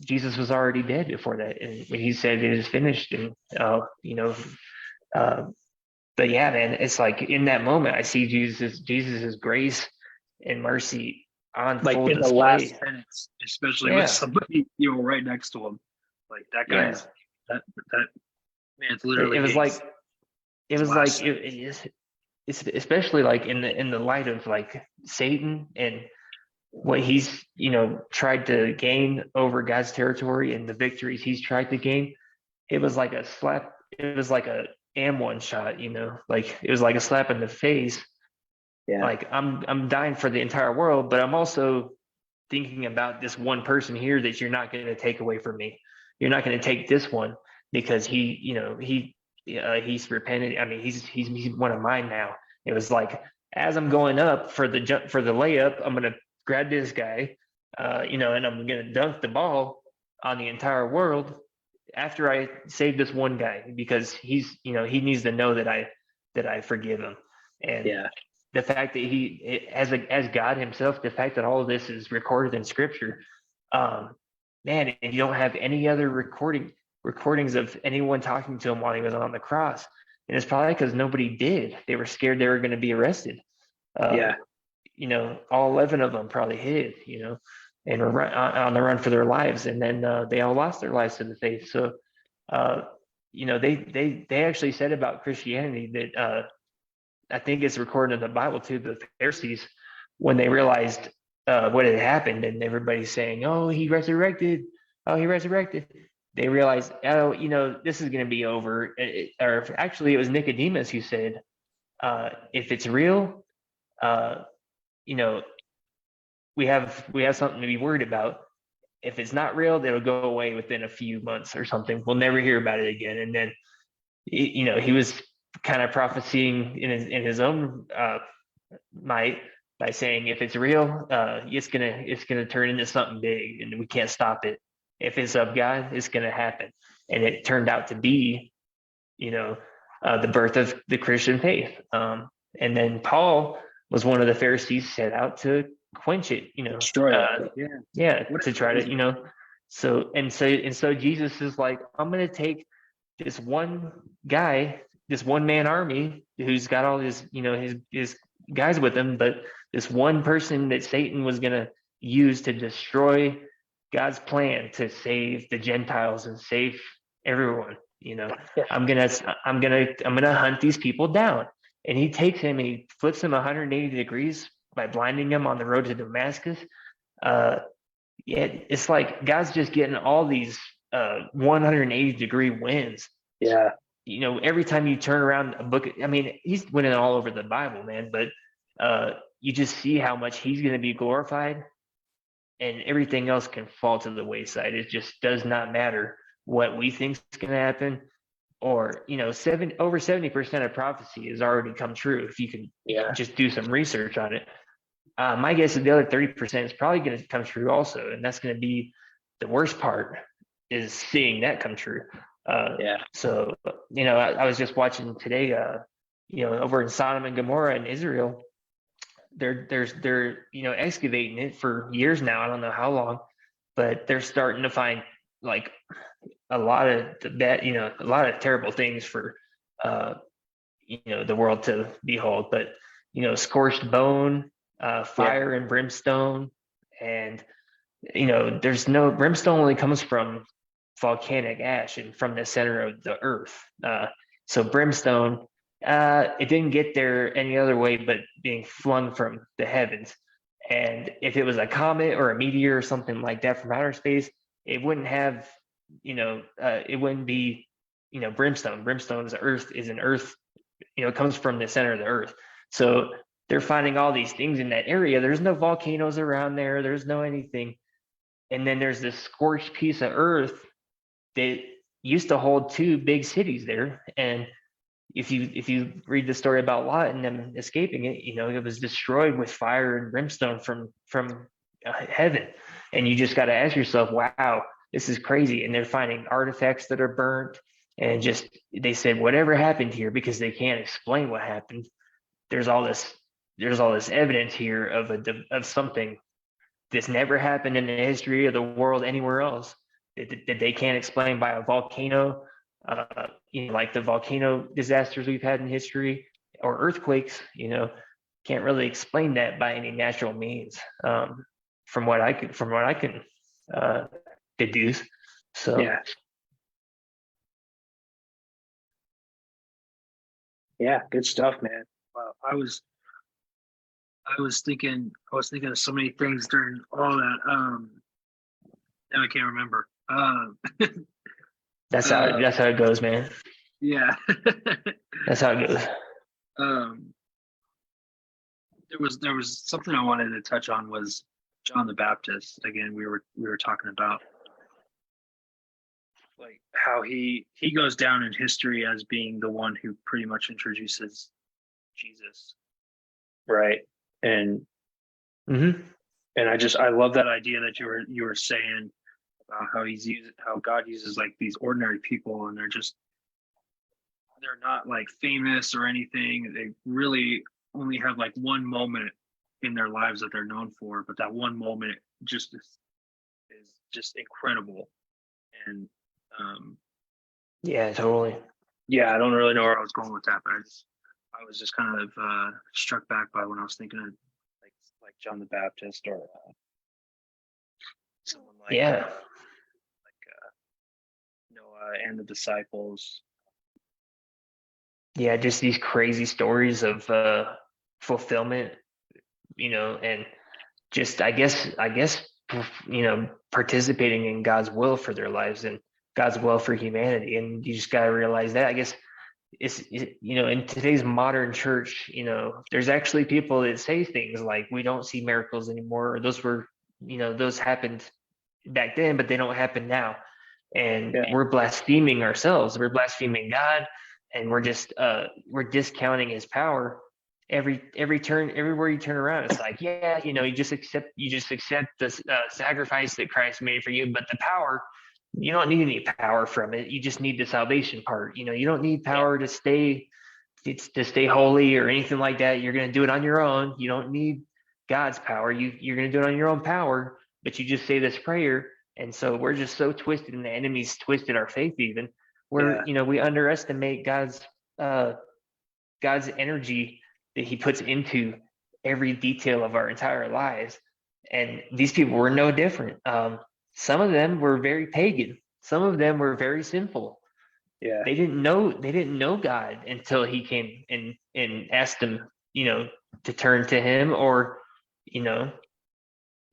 A: Jesus was already dead before that, and when he said it is finished, and but yeah, man, it's like in that moment I see Jesus's grace and mercy on
B: like
A: full
B: in
A: display.
B: The last minutes, especially with somebody right next to him, like that guy's that man. It's literally
A: it's especially like in the light of like Satan and what he's tried to gain over God's territory and the victories he's tried to gain. It was like a slap. It was like a M1 shot, like it was like a slap in the face. Like I'm dying for the entire world, but I'm also thinking about this one person here that you're not going to take away from me. You're not going to take this one because he's repented. I mean, he's one of mine now. It was like, as I'm going up for the layup, I'm going to grab this guy, and I'm going to dunk the ball on the entire world after I save this one guy, because he needs to know that I forgive him. And the fact that he, as God himself, the fact that all of this is recorded in Scripture, man, and you don't have any other recordings of anyone talking to him while he was on the cross, and it's probably because nobody did. They were scared they were going to be arrested. All 11 of them probably hid, and were on the run for their lives, and then they all lost their lives to the faith. So, they actually said about Christianity that I think it's recorded in the Bible too. The Pharisees, when they realized what had happened, and everybody's saying, "Oh, he resurrected! Oh, he resurrected!" They realized, "Oh, this is going to be over." Or actually, it was Nicodemus who said, "If it's real, we have something to be worried about. If it's not real, it'll go away within a few months or something. We'll never hear about it again." And then, he was kind of prophesying in his own might by saying, if it's real, it's gonna turn into something big, and we can't stop it. If it's of God, it's gonna happen. And it turned out to be, the birth of the Christian faith. And then Paul was one of the Pharisees set out to quench it,
B: destroy it.
A: To try to, so Jesus is like, I'm gonna take this one guy, this one man army who's got all his guys with him, but this one person that Satan was gonna use to destroy God's plan to save the Gentiles and save everyone. I'm gonna hunt these people down. And he takes him and he flips him 180 degrees by blinding him on the road to Damascus. Yeah, it's like God's just getting all these 180-degree wins.
B: Yeah.
A: Every time you turn around a book, I mean, he's winning all over the Bible, man, but you just see how much he's going to be glorified, and everything else can fall to the wayside. It just does not matter what we think is going to happen, or over 70% of prophecy has already come true if you can
B: Yeah.
A: just do some research on it. My guess is the other 30% is probably going to come true also, and that's going to be the worst part, is seeing that come true.
B: Yeah.
A: So I was just watching today, over in Sodom and Gomorrah in Israel, they're excavating it for years now. I don't know how long, but they're starting to find like a lot of a lot of terrible things for the world to behold. But scorched bone, fire and brimstone, and there's no brimstone only comes from volcanic ash and from the center of the earth. So brimstone, it didn't get there any other way but being flung from the heavens. And if it was a comet or a meteor or something like that from outer space, it wouldn't have, it wouldn't be, brimstone. Brimstone is an earth, it comes from the center of the earth. So they're finding all these things in that area. There's no volcanoes around there. There's no anything. And then there's this scorched piece of earth that used to hold two big cities there. And if you read the story about Lot and them escaping it, it was destroyed with fire and brimstone from heaven. And you just got to ask yourself, wow, this is crazy. And they're finding artifacts that are burnt, and just they said whatever happened here, because they can't explain what happened. There's all this evidence here of something that's never happened in the history of the world anywhere else, that they can't explain by a volcano, like the volcano disasters we've had in history, or earthquakes. Can't really explain that by any natural means, from what I can deduce. So
B: yeah, good stuff, man. Wow, I was thinking of so many things during all that. Now I can't remember.
A: that's how it goes, man.
B: Yeah.
A: That's how it goes.
B: There was something I wanted to touch on, was John the Baptist. Again, we were talking about like how he goes down in history as being the one who pretty much introduces Jesus, right? And I love that idea that you were saying about how God uses like these ordinary people, and they're not like famous or anything. They really only have like one moment in their lives that they're known for, but that one moment just is just incredible. And
A: yeah, totally.
B: Yeah, I don't really know where I was going with that, but I was just kind of struck back by when I was thinking of like John the Baptist, or someone like Noah and the disciples.
A: Yeah, just these crazy stories of fulfillment, and just I guess participating in God's will for their lives and God's will for humanity. And you just got to realize that, I guess, in today's modern church, there's actually people that say things like, we don't see miracles anymore, or those happened back then, but they don't happen now. And we're blaspheming ourselves. We're blaspheming God, and we're just we're discounting his power. Everywhere you turn around, it's like, you just accept the sacrifice that Christ made for you, but the power, you don't need any power from it. You just need the salvation part. You don't need power to stay holy or anything like that. You're going to do it on your own. You don't need God's power. You're going to do it on your own power, but you just say this prayer. And so we're just so twisted, and the enemy's twisted our faith even. We underestimate God's energy that he puts into every detail of our entire lives. And these people were no different. Some of them were very pagan. Some of them were very sinful.
B: Yeah.
A: They didn't know God until he came and asked them, to turn to him, or,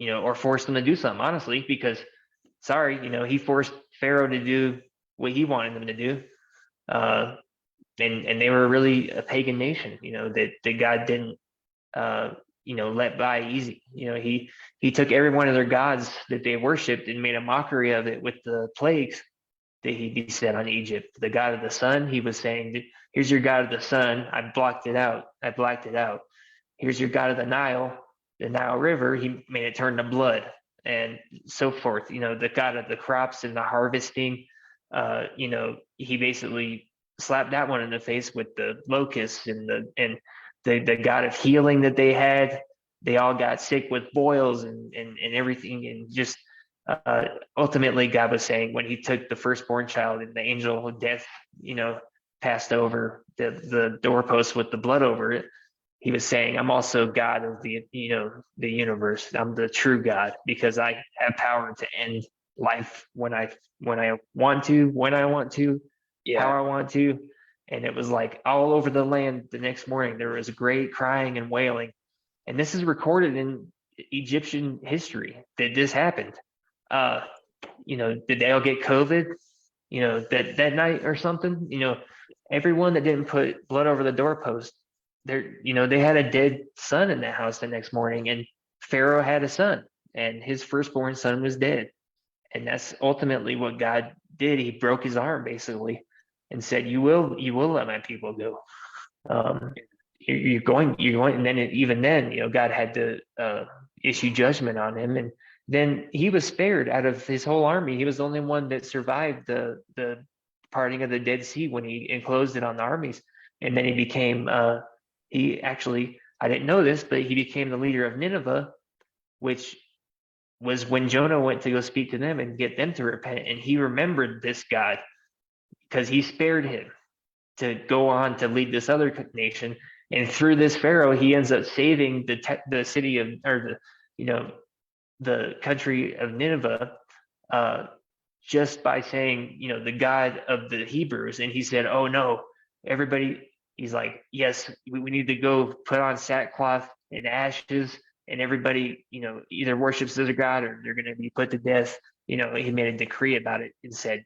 A: or forced them to do something, honestly, because sorry, he forced Pharaoh to do what he wanted them to do. Uh, and they were really a pagan nation, that God didn't, let by easy. He took every one of their gods that they worshipped and made a mockery of it with the plagues that he beset on Egypt. The god of the sun, he was saying, here's your god of the sun. I blocked it out. I blacked it out. Here's your god of the Nile River. He made it turn to blood and so forth. The god of the crops and the harvesting. He basically slapped that one in the face with the locusts and the god of healing that they had. They all got sick with boils and everything, and just ultimately God was saying, when he took the firstborn child and the angel of death, passed over the doorpost with the blood over it, he was saying, I'm also God of the universe. I'm the true God, because I have power to end life when I want to, how I want to. And it was like all over the land the next morning, there was great crying and wailing. And this is recorded in Egyptian history that this happened. Did they all get COVID, that night or something? Everyone that didn't put blood over the doorpost, they had a dead son in that house the next morning, and Pharaoh had a son, and his firstborn son was dead. And that's ultimately what God did. He broke his arm basically and said, you will let my people go. You're going, and then even then, God had to issue judgment on him. And then he was spared out of his whole army. He was the only one that survived the parting of the Dead Sea when he enclosed it on the armies. And then he became, I didn't know this, but he became the leader of Nineveh, which was when Jonah went to go speak to them and get them to repent. And he remembered this God because he spared him to go on to lead this other nation. And through this Pharaoh, he ends up saving the city of, or the country of Nineveh, just by saying, the God of the Hebrews. And he said, oh no, everybody, he's like, yes, we need to go put on sackcloth and ashes, and everybody, either worships this God or they're going to be put to death. He made a decree about it and said,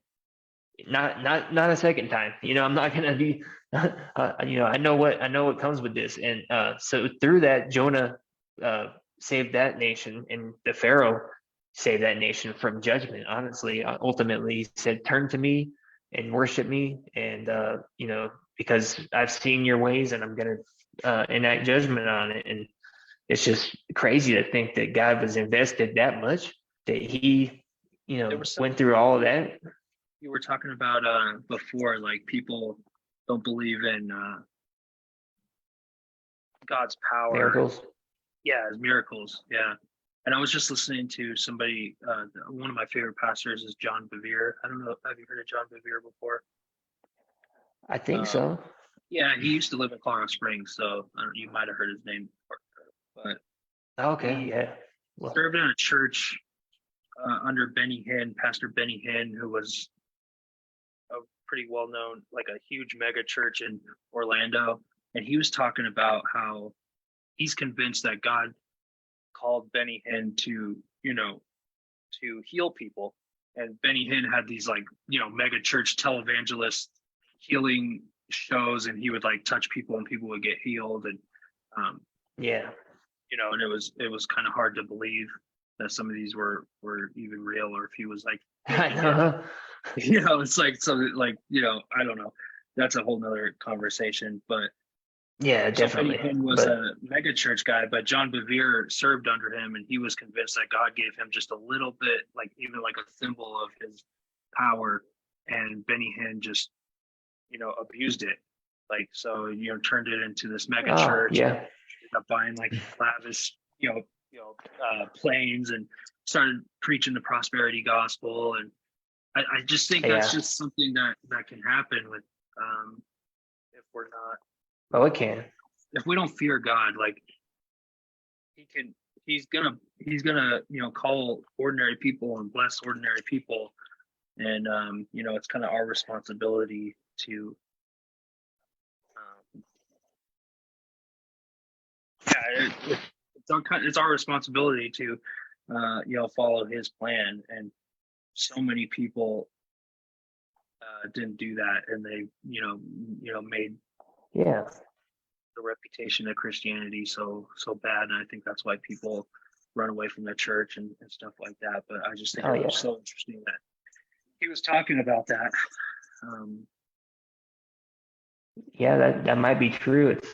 A: not a second time. I'm not going to be, I know what comes with this. And so through that, Jonah saved that nation, and the Pharaoh saved that nation from judgment. Honestly, ultimately, he said, turn to me and worship me. And, because I've seen your ways, and I'm going to enact judgment on it. And it's just crazy to think that God was invested that much, that he, went through all of that.
B: You were talking about before, like, people don't believe in God's power.
A: Miracles.
B: Yeah, miracles. Yeah. And I was just listening to somebody, one of my favorite pastors is John Bevere. I don't know, have you heard of John Bevere before?
A: I think so.
B: Yeah, he used to live in Colorado Springs, so you might have heard his name before. But
A: okay, yeah.
B: Well, served in a church under Benny Hinn, Pastor Benny Hinn, who was a pretty well-known, like a huge mega church in Orlando. And he was talking about how he's convinced that God called Benny Hinn to heal people. And Benny Hinn had these mega church televangelist healing shows, and he would touch people and people would get healed. And and it was kind of hard to believe that some of these were even real, or if he was
A: I know.
B: It's I don't know. That's a whole nother conversation. But
A: yeah, definitely.
B: Benny Hinn was a mega church guy, but John Bevere served under him, and he was convinced that God gave him just a little bit, even a thimble of his power, and Benny Hinn just abused it, turned it into this mega church.
A: Yeah.
B: Ended up buying lavish planes and started preaching the prosperity gospel. And I just think that's just something that can happen with if we're not.
A: Oh, it can.
B: If we don't fear God, he's gonna call ordinary people and bless ordinary people. And it's kind of our responsibility to it's our responsibility to follow his plan. And so many people didn't do that, and they made
A: Yeah.
B: the reputation of Christianity so bad. And I think that's why people run away from the church and stuff like that. But I just think it was so interesting that he was talking about that.
A: That might be true. It's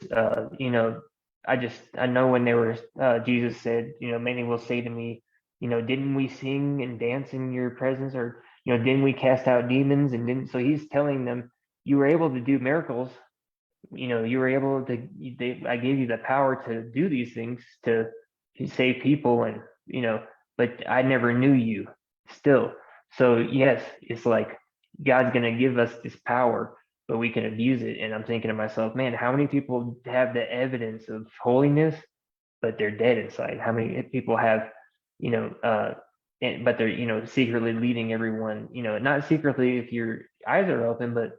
A: I know when they were Jesus said, many will say to me, didn't we sing and dance in your presence, or didn't we cast out demons and didn't? So he's telling them, you were able to do miracles, you were able to. I gave you the power to do these things to save people, and but I never knew you still. So yes, it's like God's gonna give us this power, but we can abuse it. And I'm thinking to myself, man, how many people have the evidence of holiness, but they're dead inside? How many people have, but they're, secretly leading everyone, not secretly if your eyes are open, but,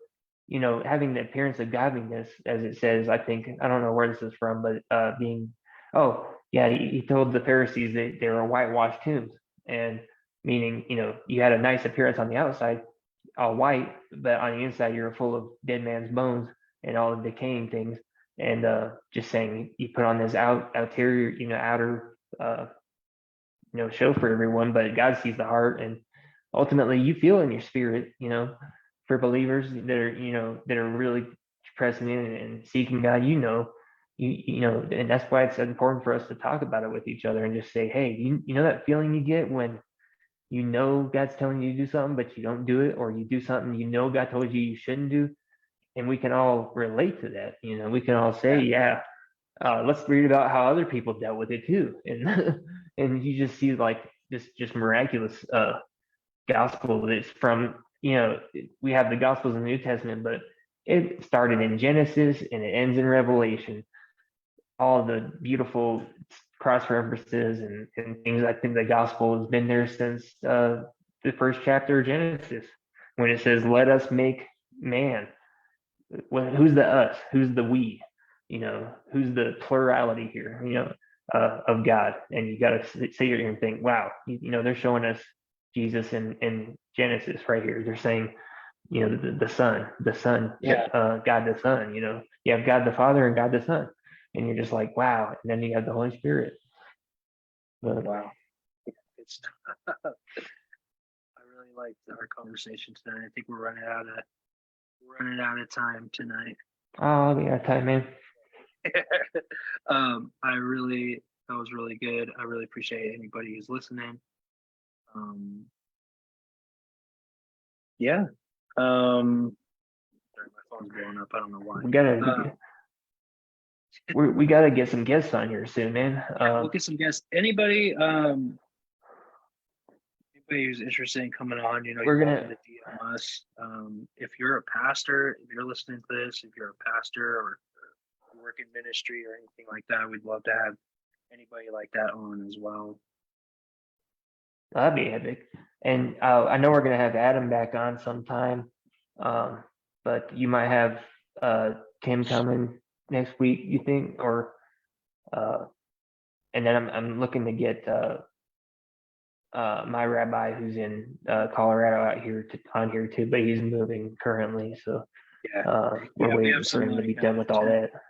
A: having the appearance of godliness, as it says. I think, I don't know where this is from, but he told the Pharisees that they were whitewashed tombs, and meaning, you had a nice appearance on the outside, all white, but on the inside you're full of dead man's bones and all the decaying things. And just saying, you put on this outer show for everyone, but God sees the heart, and ultimately you feel in your spirit, for believers that are really pressing in and seeking God, and that's why it's important for us to talk about it with each other and just say, hey, you know that feeling you get when God's telling you to do something, but you don't do it, or you do something God told you shouldn't do. And we can all relate to that. We can all say, let's read about how other people dealt with it too. And and you just see like this just miraculous gospel that's from, we have the gospels in the New Testament, but it started in Genesis and it ends in Revelation. All the beautiful cross references and things. I think the gospel has been there since the first chapter of Genesis, when it says, let us make man. Who's the us? Who's the we? Who's the plurality here, of God? And you got to sit here and think, wow, they're showing us Jesus in Genesis right here. They're saying, the Son, God the Son, you have God the Father and God the Son. And you're just like, wow. And then you have the Holy Spirit. But,
B: wow. It's I really liked our conversation tonight. I think we're running out of time tonight.
A: Oh, we got time, man.
B: That was really good. I really appreciate anybody who's listening. Sorry, my phone's blowing up. I don't know why.
A: We gotta get some guests on here soon, man.
B: We'll get some guests. Anybody who's interested in coming on,
A: we're gonna
B: DM us. If you're a pastor, if you're listening to this, if you're a pastor or you work in ministry or anything like that, we'd love to have anybody like that on as well.
A: That'd be epic. And I know we're gonna have Adam back on sometime, but you might have Tim coming next week, you think? Or and then I'm looking to get my rabbi who's in Colorado out here on here too, but he's moving currently, so we're waiting for him to be done with all that.
B: 10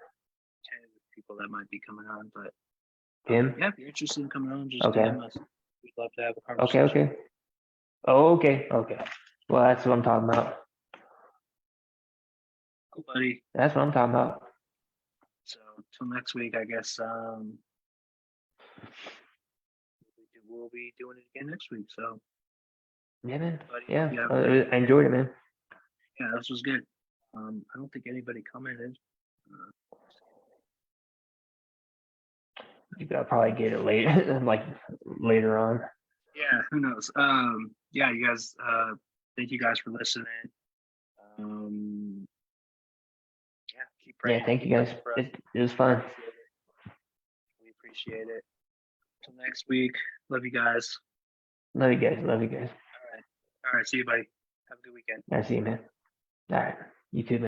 B: people that might be coming on, but
A: Tim?
B: if you're interested in coming on, just DM us. We'd love to have a conversation.
A: Okay. Oh, okay. Well, that's what I'm talking about.
B: Cool, buddy.
A: That's what I'm talking about.
B: So till next week, I guess we'll be doing it again next week. So
A: yeah, man.
B: Buddy,
A: yeah, I enjoyed it, man.
B: Yeah, this was good. I don't think anybody commented.
A: You gotta probably get it later, like later on.
B: Yeah, who knows? Yeah, you guys. Thank you guys for listening. Yeah, keep praying.
A: Yeah, thank you guys. It was fun.
B: We appreciate it. Till next week. Love you guys.
A: Love you guys. All
B: right. See you, buddy. Have a good weekend.
A: I see you, man. All right. You too, man.